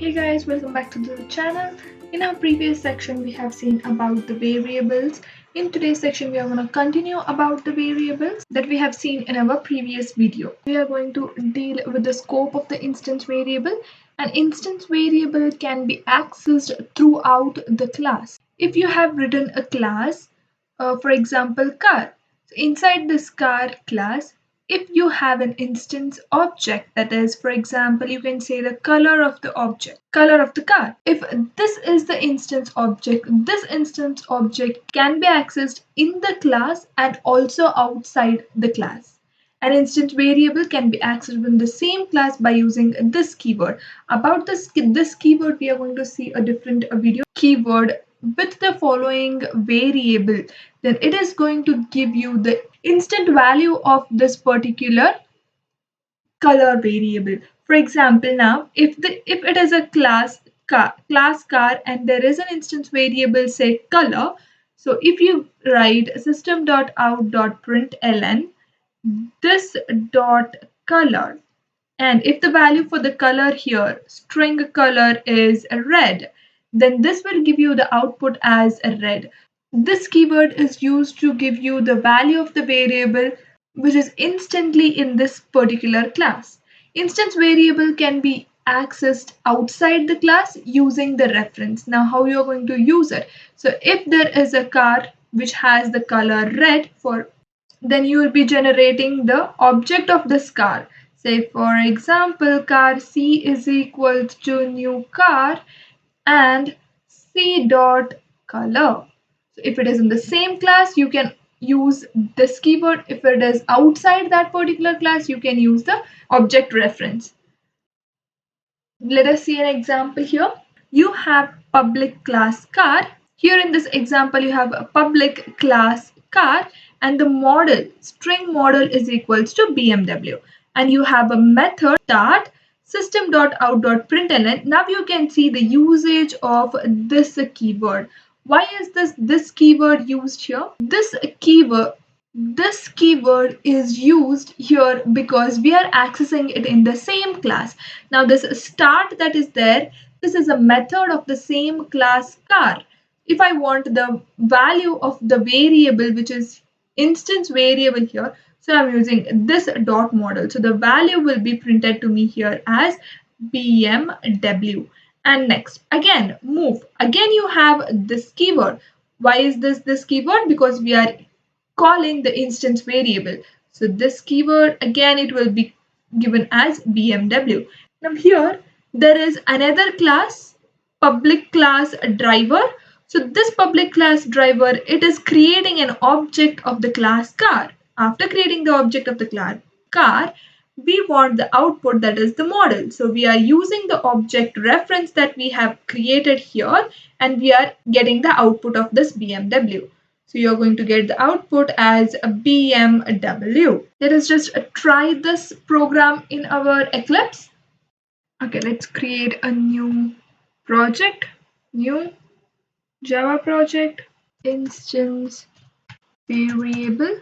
Hey guys, welcome back to the channel. In our previous section, we have seen about the variables. In today's section, we are going to continue about the variables that we have seen in our previous video. We are going to deal with the scope of the instance variable. An instance variable can be accessed throughout the class. If you have written a class, for example, car. So inside this car class, if you have an instance object, that is, for example, you can say the color of the object, color of the car. If this is the instance object, this instance object can be accessed in the class and also outside the class. An instance variable can be accessed in the same class by using this keyword. About this keyword, we are going to see a different video. Keyword with the following variable, then it is going to give you the instant value of this particular color variable. For example, now if it is a class car and there is an instance variable, say color. So if you write system.out.println this dot color, and if the value for the color here, string color, is red, then this will give you the output as a red. This keyword is used to give you the value of the variable which is instantly in this particular class. Instance variable can be accessed outside the class using the reference. Now how you are going to use it? So if there is a car which has the color red, then you will be generating the object of this car. Say for example, car C is equal to new car and C dot color. So if it is in the same class, you can use this keyword. If it is outside that particular class, you can use the object reference. Let us see an example here. You have public class car. Here in this example, you have a public class car and the model, string model, is equals to BMW. And you have a method start system.out.println. Now you can see the usage of this keyword. Why is this keyword used here? This keyword is used here because we are accessing it in the same class. Now this start that is there, this is a method of the same class car. If I want the value of the variable, which is instance variable here, so I'm using this dot model. So the value will be printed to me here as BMW. And next, again, move. Again, you have this keyword. Why is this keyword? Because we are calling the instance variable. So this keyword, again, it will be given as BMW. Now here there is another class, public class driver. So this public class driver, it is creating an object of the class car. After creating the object of the class car, we want the output, that is the model. So we are using the object reference that we have created here and we are getting the output of this BMW. So you're going to get the output as a BMW. Let us just try this program in our Eclipse. Okay, let's create a new project, new Java project, instance variable.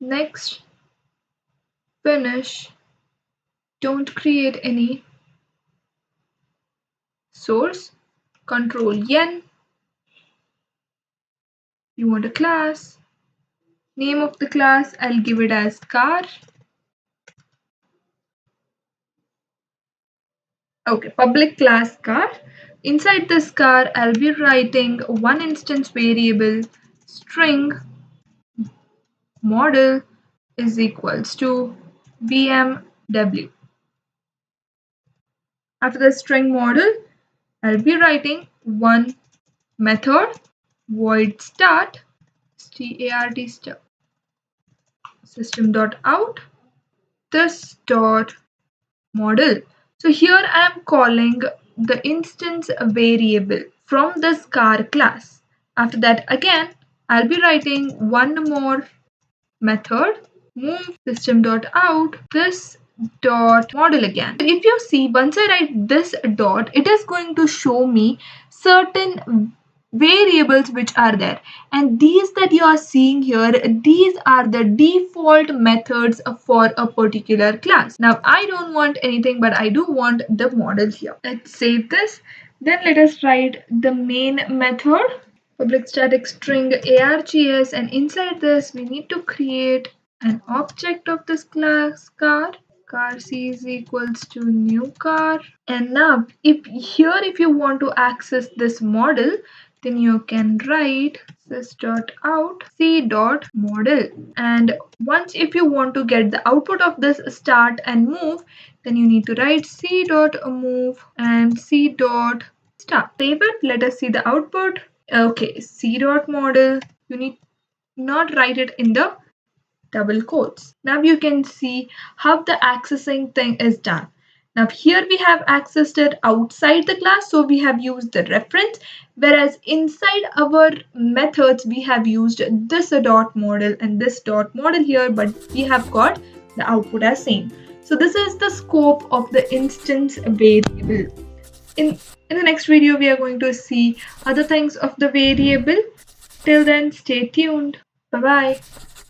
Next, finish. Don't create any source. Control N. You want a class. Name of the class, I'll give it as car. Okay, public class car. Inside this car, I'll be writing one instance variable, string model is equals to BMW. After the string model, I'll be writing one method, void start, start, system.out, this dot model. So here I am calling the instance variable from this car class. After that, again, I'll be writing one more method, move system.out, this dot model again. If you see, once I write this dot, it is going to show me certain variables which are there, and these that you are seeing here, these are the default methods for a particular class. Now I don't want anything, but I do want the model here. Let's save this. Then let us write the main method, public static string args, and inside this we need to create an object of this class car c is equals to new car. And now if you want to access this model, then you can write sys.out c.model. And once if you want to get the output of this start and move, then you need to write c.move and c.start. Save it. Let us see the output. Okay, c.model. You need not write it in the double quotes. Now you can see how the accessing thing is done. Now here we have accessed it outside the class, so we have used the reference, whereas inside our methods we have used this dot model and this dot model here, but we have got the output as same. So this is the scope of the instance variable. In the next video we are going to see other things of the variable. Till then, stay tuned. Bye bye.